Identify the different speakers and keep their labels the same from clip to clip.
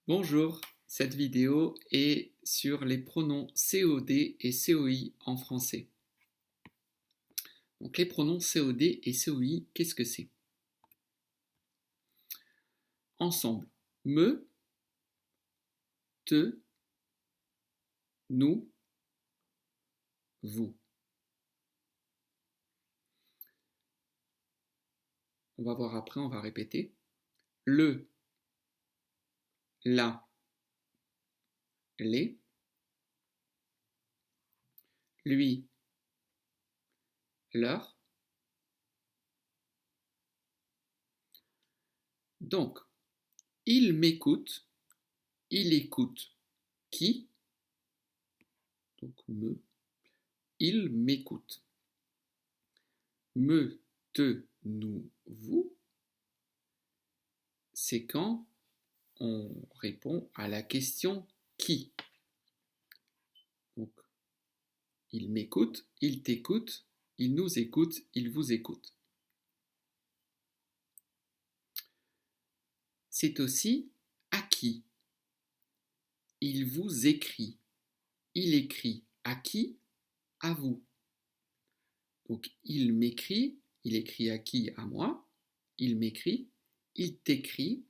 Speaker 1: Bonjour, cette vidéo est sur les pronoms COD et COI en français. Donc les pronoms COD et COI, qu'est-ce que c'est? Ensemble, me, te, nous, vous. On va voir après, on va répéter. Le, la, les. Lui, leur. Donc, il m'écoute, il écoute qui? Donc me, il m'écoute. Me, te, nous, vous, c'est quand on répond à la question qui. Donc, il m'écoute, il t'écoute, il nous écoute, il vous écoute. C'est aussi à qui. Il vous écrit. Il écrit à qui? À vous. Donc, il m'écrit, il écrit à qui? À moi. Il m'écrit, il t'écrit,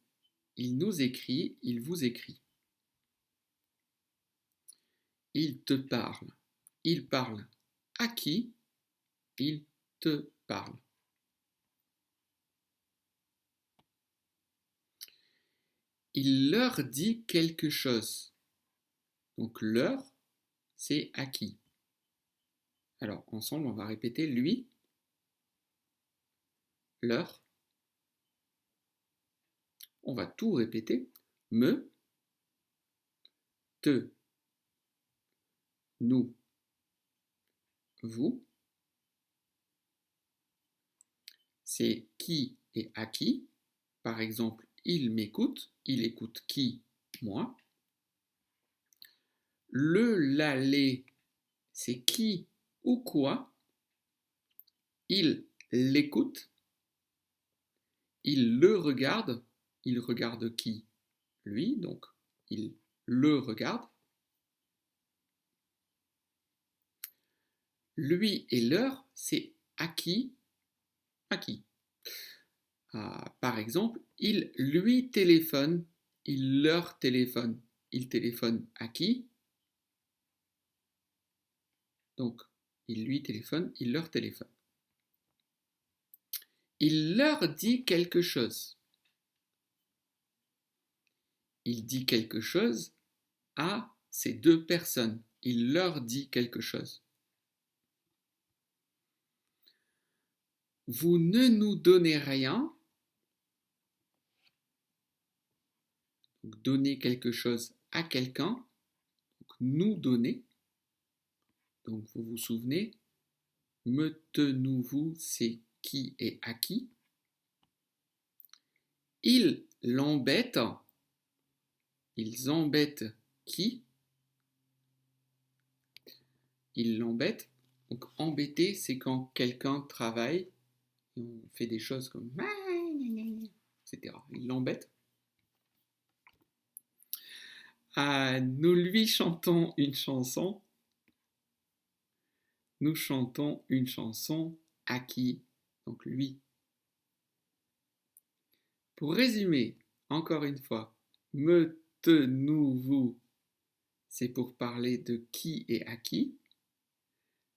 Speaker 1: il nous écrit, il vous écrit. Il te parle. Il parle à qui? Il te parle. Il leur dit quelque chose. Donc leur, c'est à qui? Alors ensemble, on va répéter lui, leur. On va tout répéter. Me, te, nous, vous. C'est qui et à qui. Par exemple, il m'écoute. Il écoute qui? Moi. Le, la, les, c'est qui ou quoi. Il l'écoute. Il le regarde. Il regarde qui? Lui, donc il le regarde. Lui et leur, c'est à qui? À qui? Par exemple, il lui téléphone, il leur téléphone. Il téléphone à qui? Donc, il lui téléphone, il leur téléphone. Il leur dit quelque chose. Il dit quelque chose à ces deux personnes. Il leur dit quelque chose. Vous ne nous donnez rien. Donc, donner quelque chose à quelqu'un. Donc, nous donner. Donc, vous vous souvenez, me, te, nous, vous, c'est qui et à qui. Ils l'embêtent. Ils embêtent qui? Ils l'embêtent. Donc embêter, c'est quand quelqu'un travaille et on fait des choses comme etc. Ils l'embêtent. Nous lui chantons une chanson. Nous chantons une chanson à qui? Donc lui. Pour résumer, encore une fois, me, te, nous, vous, c'est pour parler de qui et à qui.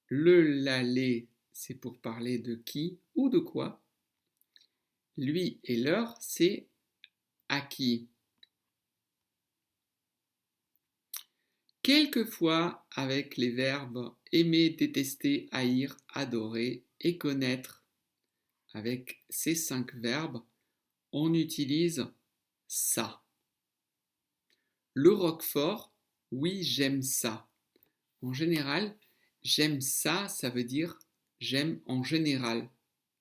Speaker 1: Le, la, les, c'est pour parler de qui ou de quoi. Lui et leur, c'est à qui. Quelquefois, avec les verbes aimer, détester, haïr, adorer et connaître, avec ces 5 verbes, on utilise ça. Le roquefort, oui, j'aime ça. En général, j'aime ça, ça veut dire j'aime en général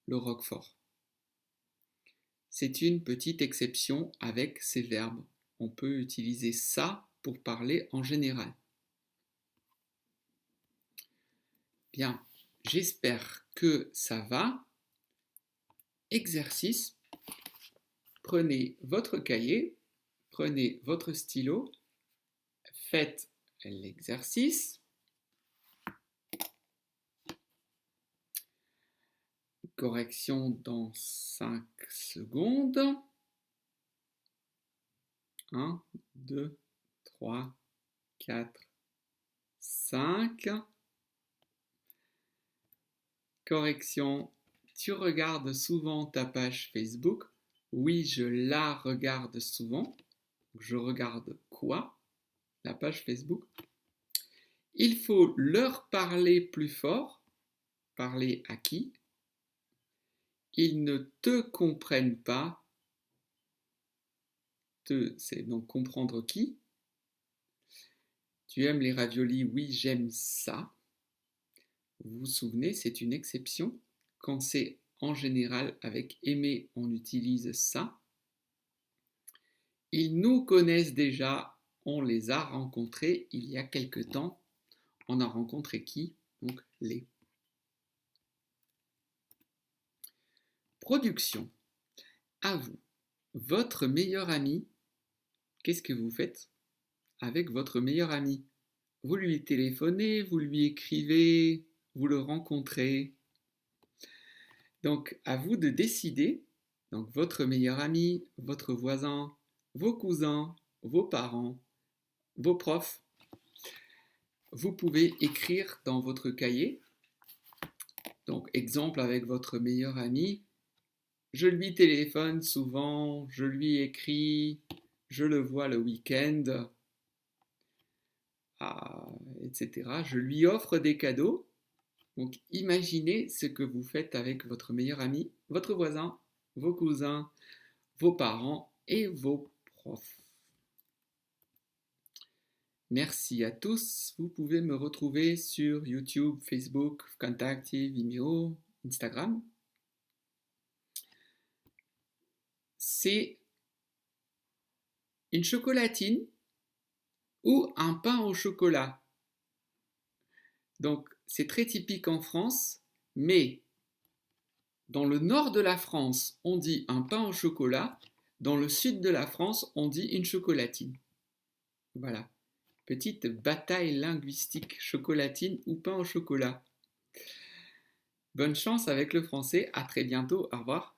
Speaker 1: le roquefort. C'est une petite exception avec ces verbes. On peut utiliser ça pour parler en général. Bien, j'espère que ça va. Exercice, prenez votre cahier, prenez votre stylo, faites l'exercice. Correction dans 5 secondes. 1, 2, 3, 4, 5. Correction, tu regardes souvent ta page Facebook? Oui, je la regarde souvent. Je regarde quoi? La page Facebook. Il faut leur parler plus fort. Parler à qui? Ils ne te comprennent pas. Te, c'est donc comprendre qui? Tu aimes les raviolis? Oui, j'aime ça. Vous vous souvenez, c'est une exception. Quand c'est en général avec aimer, on utilise ça. Ils nous connaissent déjà, on les a rencontrés il y a quelque temps. On a rencontré qui? Donc les. Production. À vous. Votre meilleur ami, qu'est-ce que vous faites avec votre meilleur ami? Vous lui téléphonez, vous lui écrivez, vous le rencontrez. Donc à vous de décider. Donc votre meilleur ami, votre voisin, vos cousins, vos parents, vos profs. Vous pouvez écrire dans votre cahier. Donc exemple avec votre meilleur ami. Je lui téléphone souvent, je lui écris, je le vois le week-end, etc. Je lui offre des cadeaux. Donc imaginez ce que vous faites avec votre meilleur ami, votre voisin, vos cousins, vos parents et vos profs. Merci à tous. Vous pouvez me retrouver sur YouTube, Facebook, Contact, Vimeo, Instagram. C'est une chocolatine ou un pain au chocolat. Donc c'est très typique en France, mais dans le nord de la France, on dit un pain au chocolat. Dans le sud de la France, on dit une chocolatine. Voilà. Petite bataille linguistique, chocolatine ou pain au chocolat. Bonne chance avec le français, à très bientôt, au revoir.